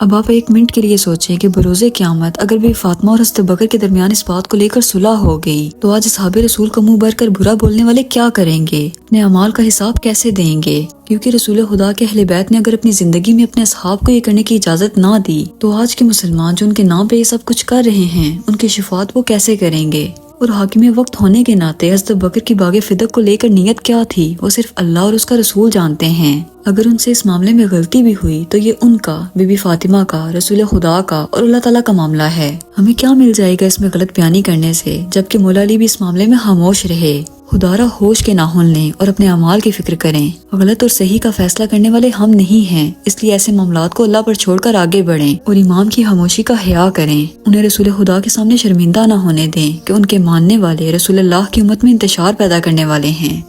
اب آپ ایک منٹ کے لیے سوچیں کہ بروز قیامت اگر بھی فاطمہ اور حضرت بکر کے درمیان اس بات کو لے کر صلح ہو گئی تو آج اصحاب رسول کا منہ بھر کر برا بولنے والے کیا کریں گے، اپنے اعمال کا حساب کیسے دیں گے؟ کیونکہ رسول خدا کے اہل بیت نے اگر اپنی زندگی میں اپنے اصحاب کو یہ کرنے کی اجازت نہ دی تو آج کے مسلمان جو ان کے نام پہ یہ سب کچھ کر رہے ہیں ان کی شفاعت وہ کیسے کریں گے؟ اور حاکم وقت ہونے کے ناطے حضرت بکر کی باغ فدق کو لے کر نیت کیا تھی وہ صرف اللہ اور اس کا رسول جانتے ہیں۔ اگر ان سے اس معاملے میں غلطی بھی ہوئی تو یہ ان کا، بی بی فاطمہ کا، رسول خدا کا اور اللہ تعالیٰ کا معاملہ ہے۔ ہمیں کیا مل جائے گا اس میں غلط بیانی کرنے سے، جبکہ مولا علی بھی اس معاملے میں خاموش رہے۔ خدارہ ہوش کے ناخن لیں اور اپنے اعمال کی فکر کریں۔ غلط اور صحیح کا فیصلہ کرنے والے ہم نہیں ہیں، اس لیے ایسے معاملات کو اللہ پر چھوڑ کر آگے بڑھیں اور امام کی خاموشی کا حیا کریں۔ انہیں رسول خدا کے سامنے شرمندہ نہ ہونے دیں کہ ان کے ماننے والے رسول اللہ کی امت میں انتشار پیدا کرنے والے ہیں۔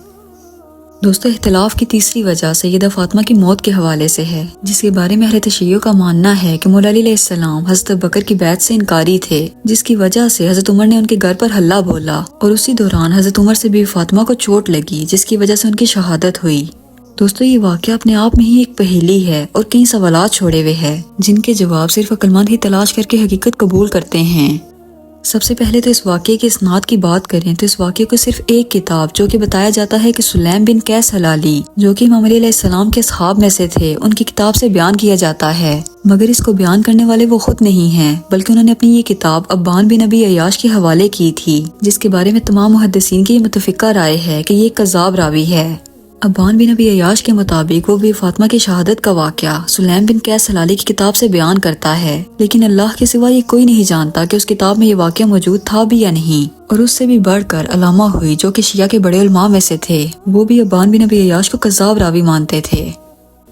دوستو، اختلاف کی تیسری وجہ سیدہ فاطمہ کی موت کے حوالے سے ہے، جس کے بارے میں اہل تشیع کا ماننا ہے کہ مولا علی علیہ السلام حضرت بکر کی بیعت سے انکاری تھے، جس کی وجہ سے حضرت عمر نے ان کے گھر پر ہلہ بولا اور اسی دوران حضرت عمر سے بھی فاطمہ کو چوٹ لگی، جس کی وجہ سے ان کی شہادت ہوئی۔ دوستو، یہ واقعہ اپنے آپ میں ہی ایک پہیلی ہے اور کئی سوالات چھوڑے ہوئے ہیں جن کے جواب صرف عقلمند ہی تلاش کر کے حقیقت قبول کرتے ہیں۔ سب سے پہلے تو اس واقعے کے اسناد کی بات کریں تو اس واقعے کو صرف ایک کتاب جو کہ بتایا جاتا ہے کہ سلیم بن قیس ہلالی جو کہ امام علی علیہ السلام کے اصحاب میں سے تھے، ان کی کتاب سے بیان کیا جاتا ہے، مگر اس کو بیان کرنے والے وہ خود نہیں ہیں بلکہ انہوں نے اپنی یہ کتاب ابان بن ابی عیاش کے حوالے کی تھی، جس کے بارے میں تمام محدثین کی یہ متفقہ رائے ہے کہ یہ ایک کذاب راوی ہے۔ ابان بن ابی عیاش کے مطابق وہ بھی فاطمہ کی شہادت کا واقعہ سلیم بن قیس ہلالی کی کتاب سے بیان کرتا ہے، لیکن اللہ کے سوا یہ کوئی نہیں جانتا کہ اس کتاب میں یہ واقعہ موجود تھا بھی یا نہیں۔ اور اس سے بھی بڑھ کر علامہ ہوئی جو کہ شیعہ کے بڑے علماء میں سے تھے، وہ بھی ابان بن ابی عیاش کو کذاب راوی مانتے تھے۔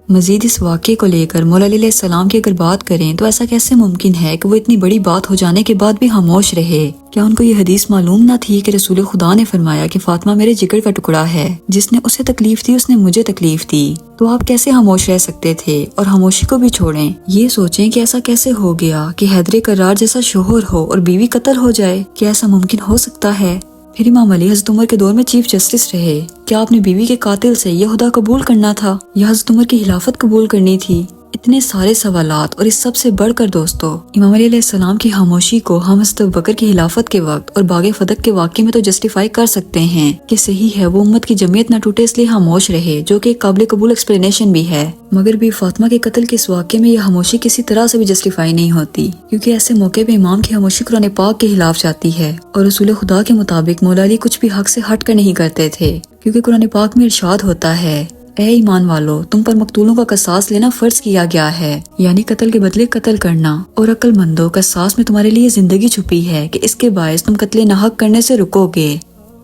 مزید اس واقعے کو لے کر مولا علی علیہ السلام کی اگر بات کریں تو ایسا کیسے ممکن ہے کہ وہ اتنی بڑی بات ہو جانے کے بعد بھی خاموش رہے؟ کیا ان کو یہ حدیث معلوم نہ تھی کہ رسول خدا نے فرمایا کہ فاطمہ میرے جگر کا ٹکڑا ہے، جس نے اسے تکلیف دی اس نے مجھے تکلیف دی؟ تو آپ کیسے خاموش رہ سکتے تھے؟ اور خاموشی کو بھی چھوڑیں، یہ سوچیں کہ ایسا کیسے ہو گیا کہ حیدر کرار جیسا شوہر ہو اور بیوی قتل ہو جائے؟ کیا ایسا ممکن ہو سکتا ہے؟ پھر امام علی حضرت عمر کے دور میں چیف جسٹس رہے، کیا آپ نے بیوی کے قاتل سے یہ عہدہ قبول کرنا تھا یا حضرت عمر کی خلافت قبول کرنی تھی؟ اتنے سارے سوالات، اور اس سب سے بڑھ کر دوستو امام علی علیہ السلام کی خاموشی کو ہم حضرت بکر کی خلافت کے وقت اور باغ فدق کے واقعے میں تو جسٹیفائی کر سکتے ہیں کہ صحیح ہے وہ امت کی جمعیت نہ ٹوٹے اس لیے خاموش رہے، جو کہ ایک قابل قبول ایکسپلینیشن بھی ہے، مگر بھی فاطمہ کے قتل کے اس واقعے میں یہ خاموشی کسی طرح سے بھی جسٹیفائی نہیں ہوتی، کیونکہ ایسے موقع پہ امام کی خاموشی قرآن پاک کے خلاف جاتی ہے، اور رسول خدا کے مطابق مولا علی کچھ بھی حق سے ہٹ کر نہیں کرتے تھے، کیونکہ قرآن پاک میں ارشاد ہوتا ہے، اے ایمان والو، تم پر مقتولوں کا قصاص لینا فرض کیا گیا ہے، یعنی قتل کے بدلے قتل کرنا، اور عقل مندو قصاص میں تمہارے لیے زندگی چھپی ہے کہ اس کے باعث تم قتل ناحق کرنے سے رکو گے۔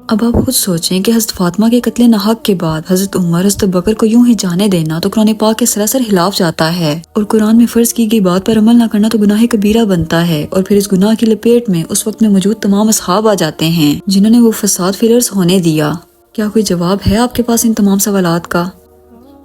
اب آپ خود سوچیں کہ حضرت فاطمہ کے قتل ناحق کے بعد حضرت عمر، حضرت بکر کو یوں ہی جانے دینا تو قرآن پاک کے سراسر خلاف جاتا ہے، اور قرآن میں فرض کی گئی بات پر عمل نہ کرنا تو گناہ کبیرہ بنتا ہے، اور پھر اس گناہ کی لپیٹ میں اس وقت میں موجود تمام اصحاب آ جاتے ہیں جنہوں نے وہ فساد فیلرز ہونے دیا۔ کیا کوئی جواب ہے آپ کے پاس ان تمام سوالات کا؟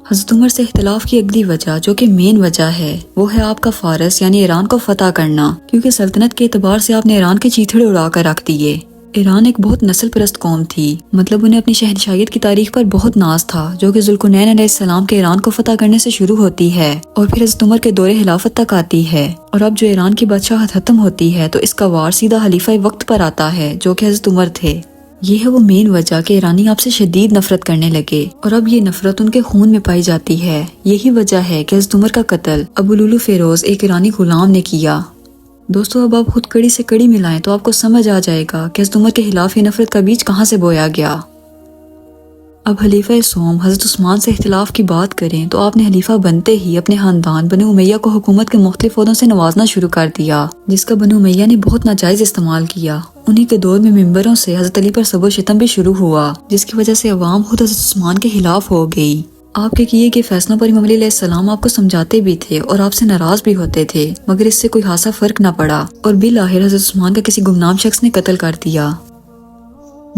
حضرت عمر سے اختلاف کی اگلی وجہ جو کہ مین وجہ ہے وہ ہے آپ کا فارس یعنی ایران کو فتح کرنا، کیونکہ سلطنت کے اعتبار سے آپ نے ایران کے چیتھڑے اڑا کر رکھ دیے۔ ایران ایک بہت نسل پرست قوم تھی، مطلب انہیں اپنی شہنشاہیت کی تاریخ پر بہت ناز تھا، جو کہ ذوالقرنین علیہ السلام کے ایران کو فتح کرنے سے شروع ہوتی ہے اور پھر حضرت عمر کے دور خلافت تک آتی ہے، اور اب جو ایران کی بادشاہت ختم ہوتی ہے تو اس کا وار سیدھا خلیفہ وقت پر آتا ہے جو کہ حضرت عمر تھے۔ یہ ہے وہ مین وجہ کہ ایرانی آپ سے شدید نفرت کرنے لگے، اور اب یہ نفرت ان کے خون میں پائی جاتی ہے۔ یہی وجہ ہے کہ حضرت عمر کا قتل ابو لولو فیروز ایک ایرانی غلام نے کیا۔ دوستو، اب آپ خود کڑی سے کڑی ملائیں تو آپ کو سمجھ آ جائے گا کہ حضرت عمر کے خلاف یہ نفرت کا بیج کہاں سے بویا گیا۔ اب خلیفہ سوم حضرت عثمان سے اختلاف کی بات کریں تو آپ نے خلیفہ بنتے ہی اپنے خاندان بنو امیہ کو حکومت کے مختلف عہدوں سے نوازنا شروع کر دیا، جس کا بنو امیہ نے بہت ناجائز استعمال کیا۔ انہی کے دور میں ممبروں سے حضرت علی پر سب و شتم بھی شروع ہوا، جس کی وجہ سے عوام خود حضرت عثمان کے خلاف ہو گئی۔ آپ کے کیے گئے فیصلوں پر امام علی علیہ السلام آپ کو سمجھاتے بھی تھے اور آپ سے ناراض بھی ہوتے تھے، مگر اس سے کوئی خاصا فرق نہ پڑا، اور بالآخر حضرت عثمان کا کسی گمنام شخص نے قتل کر دیا۔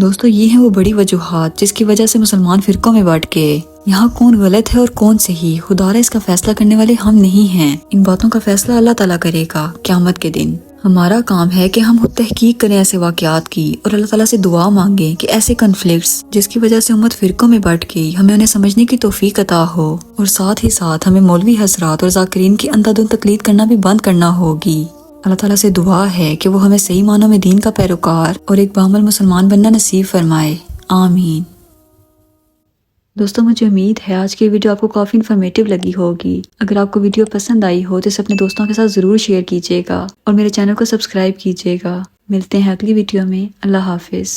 دوستو، یہ ہیں وہ بڑی وجوہات جس کی وجہ سے مسلمان فرقوں میں بٹ گئے۔ یہاں کون غلط ہے اور کون صحیح، خدا را اس کا فیصلہ کرنے والے ہم نہیں ہیں، ان باتوں کا فیصلہ اللہ تعالیٰ کرے گا قیامت کے دن۔ ہمارا کام ہے کہ ہم خود تحقیق کریں ایسے واقعات کی اور اللہ تعالیٰ سے دعا مانگیں کہ ایسے کنفلکٹس جس کی وجہ سے امت فرقوں میں بٹ گئی ہمیں انہیں سمجھنے کی توفیق عطا ہو، اور ساتھ ہی ساتھ ہمیں مولوی حضرات اور ذاکرین کی اندھا دھند تقلید کرنا بھی بند کرنا ہوگی۔ اللہ تعالیٰ سے دعا ہے کہ وہ ہمیں صحیح معنوں میں دین کا پیروکار اور ایک بعمل مسلمان بننا نصیب فرمائے، آمین۔ دوستوں مجھے امید ہے آج کی ویڈیو آپ کو کافی انفارمیٹیو لگی ہوگی۔ اگر آپ کو ویڈیو پسند آئی ہو تو اسے اپنے دوستوں کے ساتھ ضرور شیئر کیجیے گا اور میرے چینل کو سبسکرائب کیجیے گا۔ ملتے ہیں اگلی ویڈیو میں، اللہ حافظ۔